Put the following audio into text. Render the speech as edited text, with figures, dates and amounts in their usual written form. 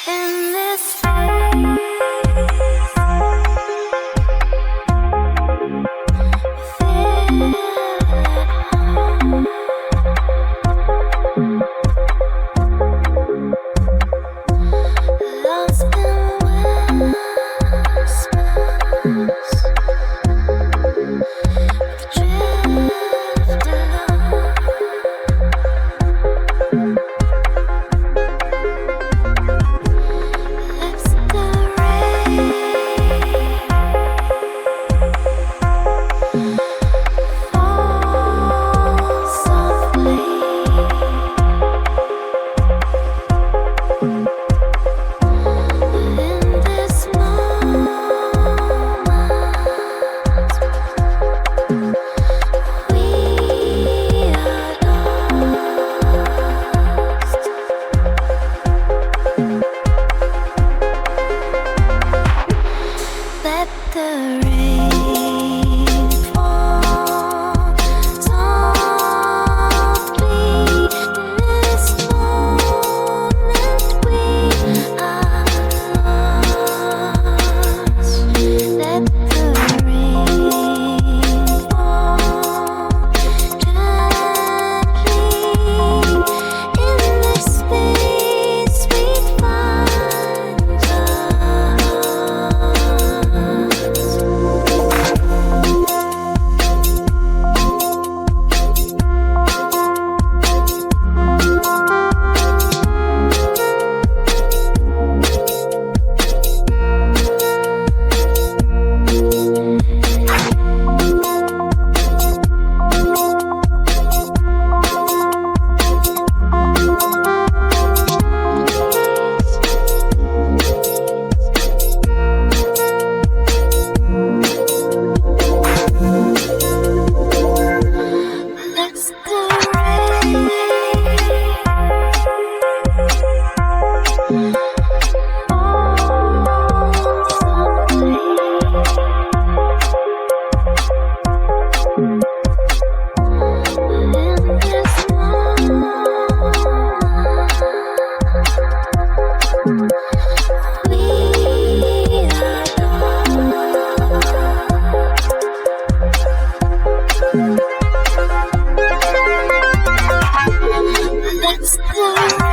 In this lost in whispers, drift along. Let's the rain fall softly. In this moment, we are lost. Let the rain fall softly. In this moment, we are lost. Let the rain fall gently. In this space, we find us. Let's the rain fall softly. In this moment, we are lost. Let's the